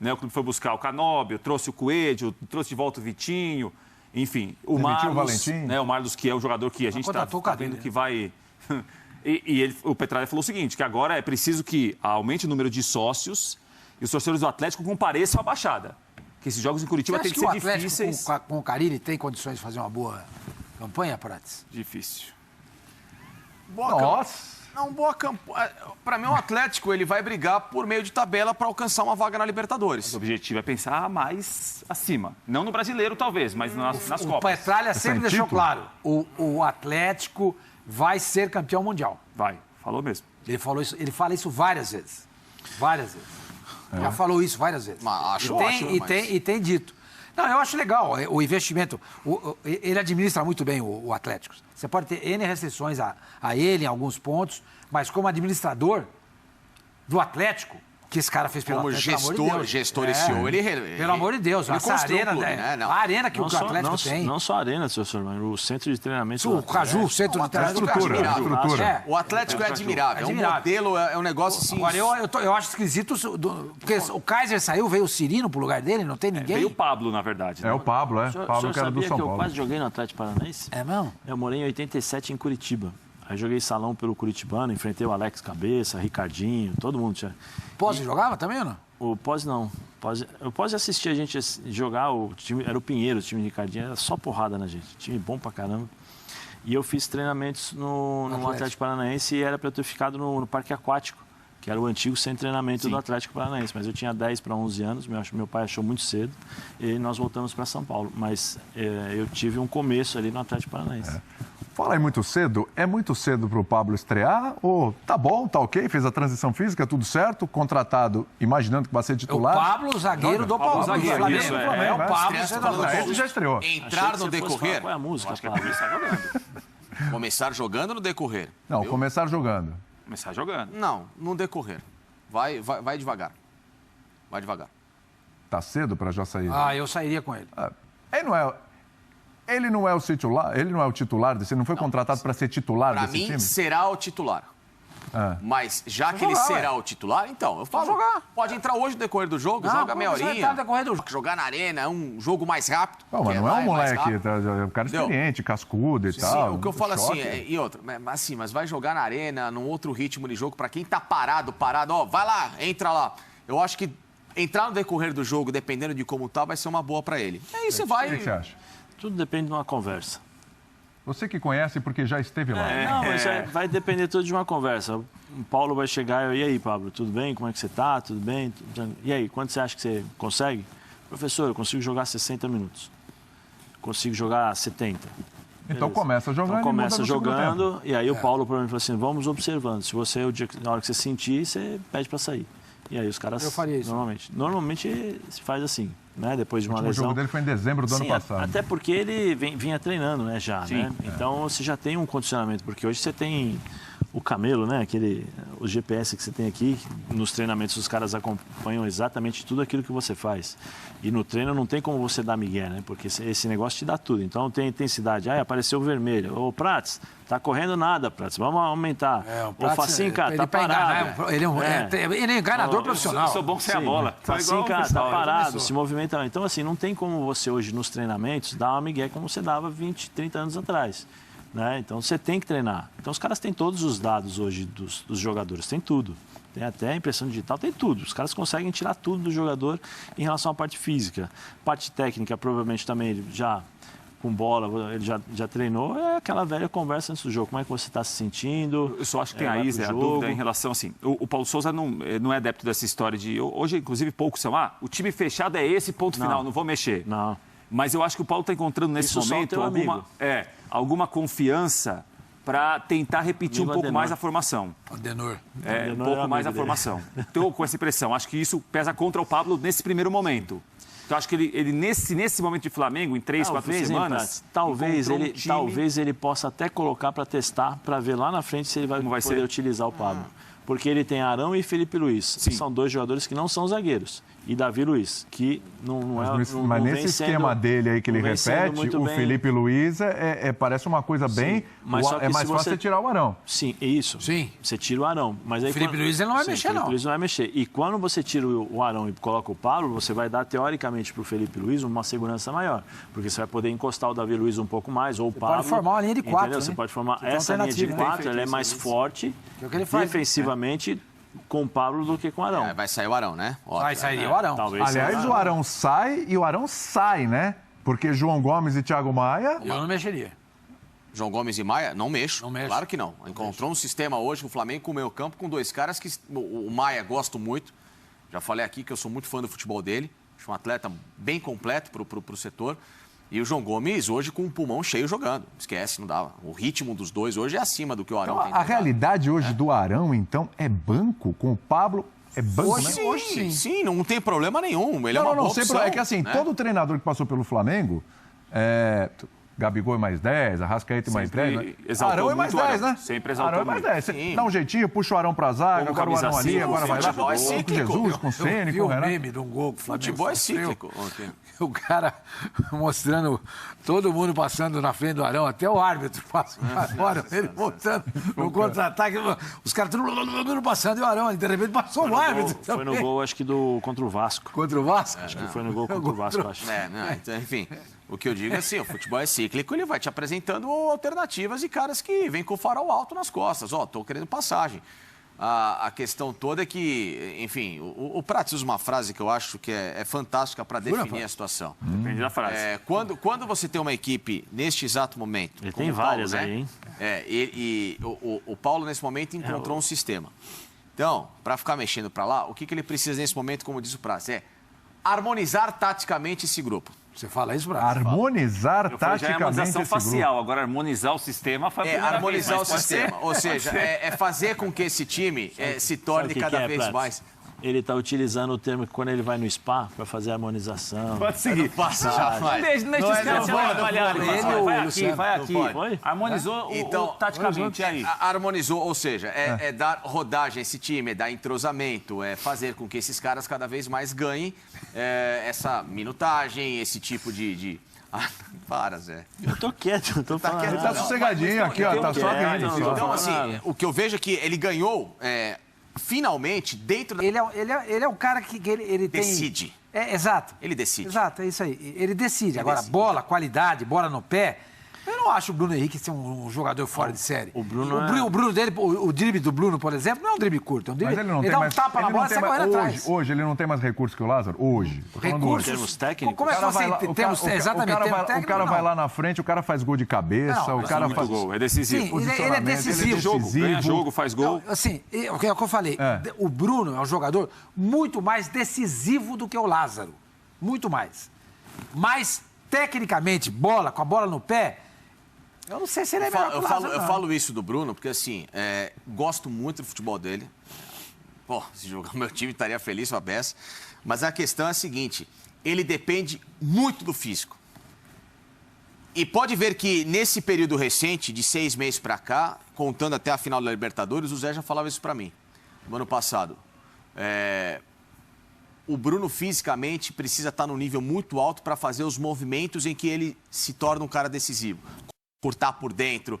né? O clube foi buscar o Canóbio, trouxe o Coelho, trouxe de volta o Vitinho, enfim. O Marlos, né? O Marlos, que é o jogador que a gente está vendo que vai... o Petralha falou o seguinte, que agora é preciso que aumente o número de sócios e os torcedores do Atlético compareçam à Baixada. Que esses jogos em Curitiba têm que ser difíceis. Com o Carille tem condições de fazer uma boa campanha, Prates? Difícil. Nossa! Não, boa campanha. Para mim, o Atlético ele vai brigar por meio de tabela para alcançar uma vaga na Libertadores. O objetivo é pensar mais acima. Não no brasileiro, talvez, mas nas Copas. O Petralha sempre deixou claro. O Atlético vai ser campeão mundial. Vai, falou mesmo. Ele fala isso várias vezes. Várias vezes. Já falou isso várias vezes. E tem dito. Não, eu acho legal o investimento. Ele administra muito bem o Atlético. Você pode ter N restrições a ele em alguns pontos, mas como administrador do Atlético, que esse cara fez pelo Atlético, pelo amor de Deus. Gestor e CEO, pelo amor de Deus, essa arena, a arena que o Atlético tem. Não só a arena, professor, mas o centro de treinamento. O Caju, o centro de treinamento. Estrutura. O Atlético é admirável. É um modelo, é um negócio assim. Agora, eu acho esquisito, porque o Kaiser saiu, veio o Cirino pro lugar dele, não tem ninguém. Veio o Pablo, na verdade. É o Pablo, é. O Pablo que era do São Paulo. Eu quase joguei no Atlético Paranaense. É mesmo? Eu morei em 87 em Curitiba. Aí joguei salão pelo Curitibano, enfrentei o Alex Cabeça, Ricardinho, todo mundo tinha. Pose jogava também ou não? O Pose não. O Pose assistia a gente jogar, o time, era o Pinheiro, o time de Ricardinho, era só porrada na gente. Time bom pra caramba. E eu fiz treinamentos no Atlético Paranaense e era pra eu ter ficado no Parque Aquático, que era o antigo centro de treinamento do Atlético Paranaense. Mas eu tinha 10 para 11 anos, meu pai achou muito cedo, e nós voltamos para São Paulo. Mas eu tive um começo ali no Atlético Paranaense. Fala aí muito cedo. É muito cedo para o Pablo estrear? Ou tá bom, tá ok, fez a transição física, tudo certo, contratado, imaginando que vai ser titular? O Pablo, zagueiro do Paulo. O Pablo, Pablo já estreou. Entrar no decorrer. Qual é a música? Acho que é começar jogando. Começar jogando no decorrer. Não, começar jogando. Começar jogando. Não, no decorrer. Vai devagar. Vai devagar. Tá cedo para já sair? Eu sairia com ele. Ele não é o titular, ele não foi contratado para ser titular desse time? Para mim, será o titular. Mas já que ele será o titular, então, eu falo, pode entrar hoje no decorrer do jogo, joga meia horinha. Jogar na arena é um jogo mais rápido. Não, mas não é um moleque, é um cara experiente, cascudo e tal. Sim, o que eu falo assim, mas vai jogar na arena, num outro ritmo de jogo, para quem tá parado, vai lá, entra lá. Eu acho que entrar no decorrer do jogo, dependendo de como tá, vai ser uma boa para ele. Aí você vai... O que você acha? Tudo depende de uma conversa. Você que conhece porque já esteve lá. Não, mas vai depender tudo de uma conversa. O Paulo vai chegar e aí, Pablo, tudo bem? Como é que você tá? Tudo bem? E aí, quanto você acha que você consegue? Professor, eu consigo jogar 60 minuros. Consigo jogar 70. Então começa jogando. Então começa jogando e aí o Paulo para mim falou assim, vamos observando. Se você, na hora que você sentir, você pede para sair. E aí os caras... Eu faria isso. Normalmente se faz assim, né? Depois de uma lesão. O último jogo dele foi em dezembro do ano passado. Até porque ele vinha treinando, né, já, né? Então você já tem um condicionamento, porque hoje você tem o Camelo, né? O GPS que você tem aqui, nos treinamentos os caras acompanham exatamente tudo aquilo que você faz. E no treino não tem como você dar migué, né? Porque esse negócio te dá tudo. Então tem intensidade. Apareceu o vermelho. Ô, Prats, tá correndo nada, Prats. Vamos aumentar. Ô, Facinca, tá parado. Ele é enganador profissional. Sou bom sem a bola. Facinca, tá parado, se movimenta. Então, assim, não tem como você hoje nos treinamentos dar uma migué como você dava 20, 30 anos atrás. Né? Então você tem que treinar. Então os caras têm todos os dados hoje dos jogadores, tem tudo. Tem até a impressão digital, tem tudo. Os caras conseguem tirar tudo do jogador em relação à parte física. Parte técnica, provavelmente também, ele já com bola, ele já treinou. É aquela velha conversa antes do jogo. Como é que você está se sentindo? Eu só acho que tem a dúvida em relação, assim, o Paulo Souza não é adepto dessa história de... Hoje, inclusive, poucos são, o time fechado é esse, ponto final, não vou mexer. Não. Mas eu acho que o Paulo está encontrando nesse momento alguma confiança para tentar repetir um pouco mais a formação. Um pouco mais a formação. Estou com essa impressão. Acho que isso pesa contra o Pablo nesse primeiro momento. Então, acho que ele nesse momento de Flamengo, em 3, 4 semanas... Talvez ele possa até colocar para testar, para ver lá na frente se ele vai poder utilizar o Pablo. Porque ele tem Arão e Felipe Luiz. São dois jogadores que não são zagueiros. e Davi Luiz, que não é... Mas nesse esquema dele aí que ele repete, o Felipe Luiz parece uma coisa bem... É mais fácil você tirar o Arão. Sim, é isso. Sim. Você tira o Arão. Mas aí, o Felipe Luiz ele não vai mexer, não. O Felipe Luiz não vai mexer. E quando você tira o Arão e coloca o Pablo, você vai dar, teoricamente, para o Felipe Luiz uma segurança maior. Porque você vai poder encostar o Davi Luiz um pouco mais, ou o Pablo... Pode formar uma linha de 4, né? Você pode formar essa linha de 4, ela é mais forte, defensivamente... com o Pablo do que com o Arão. Vai sair o Arão, né? Óbvio, vai sair o Arão. Talvez. Aliás, o Arão sai e o Arão sai, né? Porque João Gomes e Thiago Maia... Eu não mexeria. João Gomes e Maia, não mexo. Não mexo. Claro que não. Encontrou um sistema hoje no Flamengo com o meio campo, com 2 caras que o Maia gosto muito. Já falei aqui que eu sou muito fã do futebol dele. Acho um atleta bem completo pro setor. E o João Gomes hoje com o pulmão cheio jogando. Esquece, não dava. O ritmo dos dois hoje é acima do que o Arão então, tem. A realidade hoje do Arão, então, é banco com o Pablo? É banco, hoje, né? Hoje sim, não tem problema nenhum. Ele é uma boa opção, É que assim, todo treinador que passou pelo Flamengo... Gabigol é mais 10, Arrascaeta é mais 10. Né? Arão é mais 10, né? Sempre exaltou Arão é mais 10. Você dá um jeitinho, puxa o Arão pra zaga, agora o Arão ali, agora vai lá. Com Jesus, com o Ceni, com o Renato. Meme de um gol que o Flamengo futebol é cíclico. O cara mostrando, todo mundo passando na frente do Arão, até o árbitro passando agora, ele mostrando no contra-ataque, os caras tudo passando e o Arão, de repente passou o árbitro. Foi no gol, acho que contra o Vasco. Contra o Vasco? Acho que foi no gol contra o Vasco, acho. Então, enfim... O que eu digo é assim, o futebol é cíclico, ele vai te apresentando alternativas e caras que vêm com o farol alto nas costas. Tô querendo passagem. A questão toda é que, enfim, o Prats usa uma frase que eu acho que é fantástica para definir a situação. Depende da frase. Quando você tem uma equipe neste exato momento... Ele tem várias aí, hein? O Paulo, nesse momento, encontrou um sistema. Então, para ficar mexendo para lá, o que ele precisa nesse momento, como diz o Prats, é harmonizar taticamente esse grupo. Você fala isso, Brasil? Harmonizar taticamente já é harmonização esse facial. grupo. Agora, harmonizar o sistema foi a primeira harmonizar vez, o sistema. Ou seja, fazer com que esse time se torne cada vez mais... Ele está utilizando o termo que quando ele vai no spa para fazer a harmonização. Pode seguir. Deixa os caras se atrapalharem. Vai aqui. Harmonizou taticamente aí. Harmonizou, ou seja, é dar rodagem a esse time, é dar entrosamento, é fazer com que esses caras cada vez mais ganhem essa minutagem, esse tipo de... Para, Zé. Eu tô quieto, eu tô falando. Ele tá sossegadinho aqui, ó. Tá só rindo. Então, assim, o que eu vejo é que ele ganhou... finalmente, dentro da... Ele é o cara que ele tem... Decide. Exato. Ele decide. Exato, é isso aí. Ele decide. Agora, bola, qualidade, bola no pé... Eu não acho o Bruno Henrique ser um jogador fora de série. O Bruno o Bruno dele, o drible do Bruno, por exemplo, não é um drible curto. É um drible, mas ele não tem dá um mais, tapa na bola e sai correndo atrás. Hoje ele não tem mais recursos que o Lázaro? Hoje. Recursos? Termos técnicos? Como é que você temos exatamente o cara vai lá na frente, o cara faz gol de cabeça, o cara faz gol, é decisivo. Sim, ele é decisivo. Ganha jogo, faz gol. Assim, o que eu falei, o Bruno é um jogador muito mais decisivo do que o Lázaro. Muito mais. Mas, tecnicamente, com a bola no pé... Eu não sei se ele é melhor que o Lázaro, eu falo isso do Bruno, porque assim, gosto muito do futebol dele. Pô, se jogar meu time estaria feliz com a beça. Mas a questão é a seguinte, ele depende muito do físico. E pode ver que nesse período recente, de 6 meses para cá, contando até a final da Libertadores, o Zé já falava isso para mim, no ano passado. O Bruno fisicamente precisa estar num nível muito alto para fazer os movimentos em que ele se torna um cara decisivo. Cortar por dentro,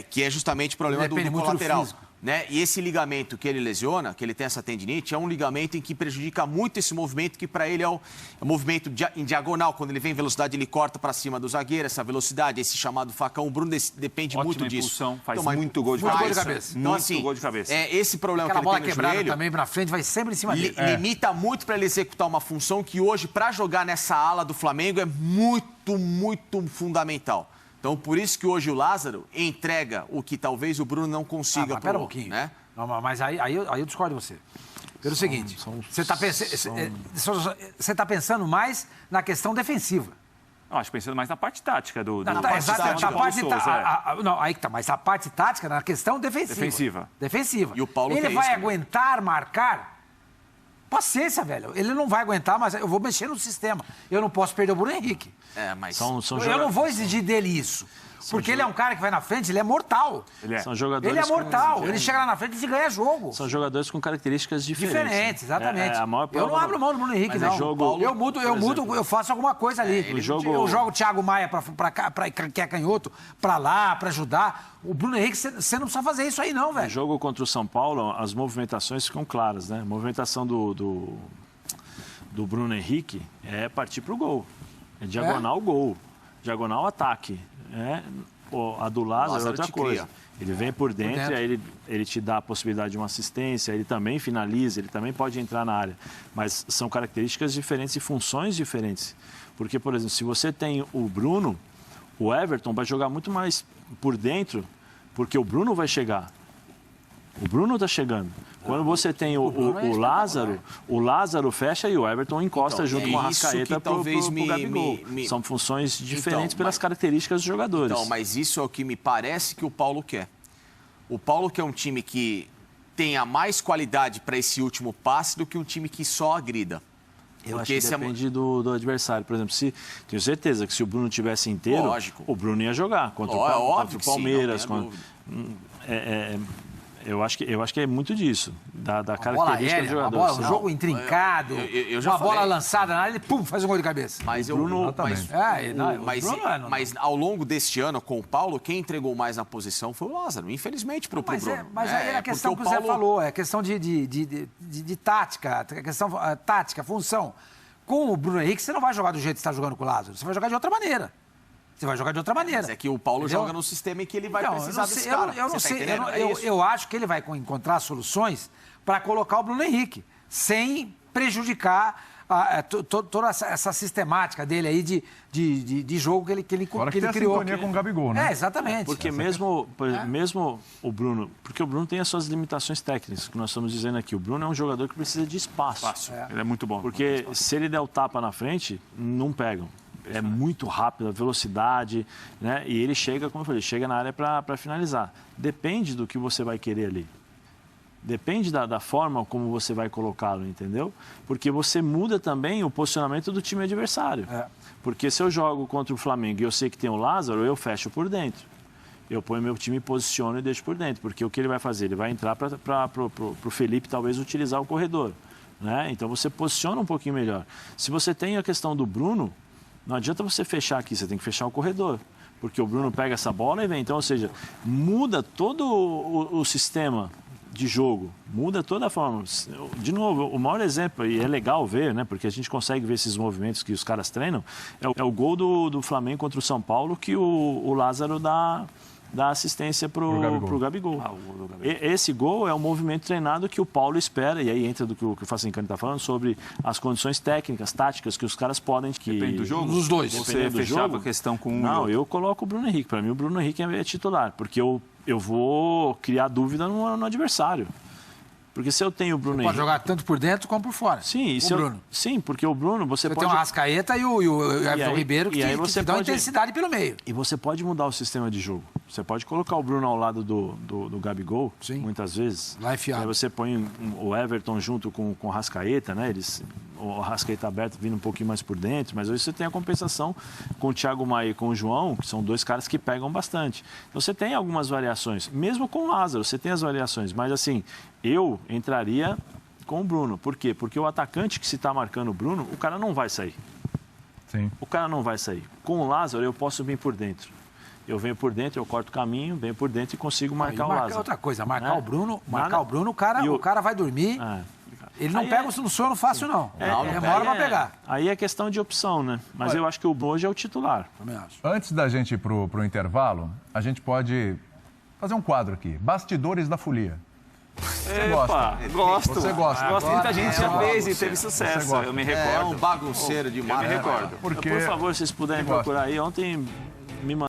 que é justamente o problema do colateral. Né? E esse ligamento que ele lesiona, que ele tem essa tendinite, é um ligamento em que prejudica muito esse movimento, que para ele é um movimento em diagonal. Quando ele vem em velocidade, ele corta para cima do zagueiro, essa velocidade, esse chamado facão. O Bruno depende muito disso. Impulsão, faz muito gol de cabeça. Então, assim, gol de cabeça. Esse problema que ele tem no joelho... quebrada também para frente, vai sempre em cima dele. Limita muito para ele executar uma função que hoje, para jogar nessa ala do Flamengo, é muito, muito fundamental. Então, por isso que hoje o Lázaro entrega o que talvez o Bruno não consiga. Espera um pouquinho. Né? Não, mas aí eu discordo de você. Pelo seguinte, você está pensando mais na questão defensiva. Eu acho pensando mais na parte tática do não, aí que tá, mas a parte tática na questão defensiva. E o Paulo ele vai aguentar marcar? Paciência, velho. Ele não vai aguentar, mas eu vou mexer no sistema. Eu não posso perder o Bruno Henrique. Mas... Eu não vou exigir dele isso. Porque ele é um cara que vai na frente, ele é mortal. São jogadores ele é mortal. Ele chega lá na frente e ganha jogo. São jogadores com características diferentes. Exatamente. A maior eu não abro mão do Bruno Henrique, não. Eu mudo, eu faço alguma coisa ali. Eu jogo o Thiago Maia que é canhoto, pra lá, pra ajudar. O Bruno Henrique, você não precisa fazer isso aí, não, velho. No jogo contra o São Paulo, as movimentações ficam claras, né? A movimentação do Bruno Henrique é partir pro gol. É diagonal gol. Diagonal ataque. A do Lázaro é outra coisa. Ele vem por dentro, aí ele te dá a possibilidade de uma assistência, ele também finaliza, ele também pode entrar na área. Mas são características diferentes e funções diferentes. Porque, por exemplo, se você tem o Bruno, o Everton vai jogar muito mais por dentro, porque o Bruno vai chegar. O Bruno está chegando. Quando você tem o Lázaro, o Lázaro fecha e o Everton encosta junto com a Arrascaeta para o Gabigol. São funções diferentes pelas características dos jogadores. Então, mas isso é o que me parece que o Paulo quer. O Paulo quer um time que tenha mais qualidade para esse último passe do que um time que só agrida. Eu acho que depende do adversário. Por exemplo, tenho certeza que se o Bruno tivesse inteiro, o Bruno ia jogar contra o Palmeiras. Eu acho que é muito disso, da característica do jogador. Um jogo intrincado, uma bola lançada na área, ele pum, faz um gol de cabeça. Mas ao longo deste ano, com o Paulo, quem entregou mais na posição foi o Lázaro, infelizmente, pro Bruno. Mas aí é a questão que o Zé falou, é questão de tática, tática, função. Com o Bruno Henrique, você não vai jogar do jeito que você está jogando com o Lázaro, você vai jogar de outra maneira. Você vai jogar de outra maneira. Mas é que o Paulo joga no sistema em que ele vai precisar desse cara. Eu não sei. Eu acho que ele vai encontrar soluções para colocar o Bruno Henrique, sem prejudicar toda essa sistemática dele aí de jogo que ele criou. Agora que tem a sintonia com o Gabigol, né? Exatamente. Porque mesmo o Bruno... Porque o Bruno tem as suas limitações técnicas, que nós estamos dizendo aqui. O Bruno é um jogador que precisa de espaço. Ele é muito bom. Porque se ele der o tapa na frente, não pegam. É muito rápido, a velocidade, né? E ele chega, como eu falei, chega na área para finalizar. Depende do que você vai querer ali. Depende da forma como você vai colocá-lo, entendeu? Porque você muda também o posicionamento do time adversário. Porque se eu jogo contra o Flamengo e eu sei que tem o Lázaro, eu fecho por dentro. Eu ponho meu time, posiciono e deixo por dentro. Porque o que ele vai fazer? Ele vai entrar para o Felipe talvez utilizar o corredor, né? Então você posiciona um pouquinho melhor. Se você tem a questão do Bruno, não adianta você fechar aqui, você tem que fechar o corredor. Porque o Bruno pega essa bola e vem. Então, ou seja, muda todo o sistema de jogo, muda toda a forma. De novo, o maior exemplo, e é legal ver, né? Porque a gente consegue ver esses movimentos que os caras treinam, é o gol do Flamengo contra o São Paulo, que o Lázaro dá assistência pro Gabigol. Esse gol é um movimento treinado que o Paulo espera, e aí entra do que o Facincani está falando, sobre as condições técnicas, táticas que os caras podem... Depende do jogo? Dos dois. Você fechava a questão com Não, eu coloco o Bruno Henrique. Para mim, o Bruno Henrique é titular, porque eu vou criar dúvida no adversário. Porque se eu tenho o Bruno Henrique... Pode jogar tanto por dentro como por fora. Sim, sim, porque o Bruno você pode... tem o Arrascaeta e o Everton Ribeiro que dão intensidade pelo meio. E você pode mudar o sistema de jogo. Você pode colocar o Bruno ao lado do Gabigol, muitas vezes. Lá enfiado. Aí você põe o Everton junto com o Arrascaeta, né? O Arrascaeta aberto vindo um pouquinho mais por dentro, mas hoje você tem a compensação com o Thiago Maia e com o João, que são dois caras que pegam bastante. Então você tem algumas variações. Mesmo com o Lázaro, você tem as variações. Mas assim, eu entraria com o Bruno. Por quê? Porque o atacante que se está marcando o Bruno, o cara não vai sair. Sim. O cara não vai sair. Com o Lázaro, eu posso vir por dentro. Eu venho por dentro, eu corto o caminho, venho por dentro e consigo marcar o Lázaro. Outra coisa, marcar o Bruno, o cara vai dormir. Ele não pega no sono fácil, não. Demora para pegar. Aí é questão de opção, né? Mas eu acho que o Bruno hoje é o titular. Também acho. Antes da gente ir pro intervalo, a gente pode fazer um quadro aqui. Bastidores da Folia. Você gosta? Gosto. Você gosta? Gosto, muita gente já fez e teve sucesso. Eu me recordo. É um bagunceiro demais. Eu me recordo. Por favor, se vocês puderem procurar aí. Ontem me mandaram.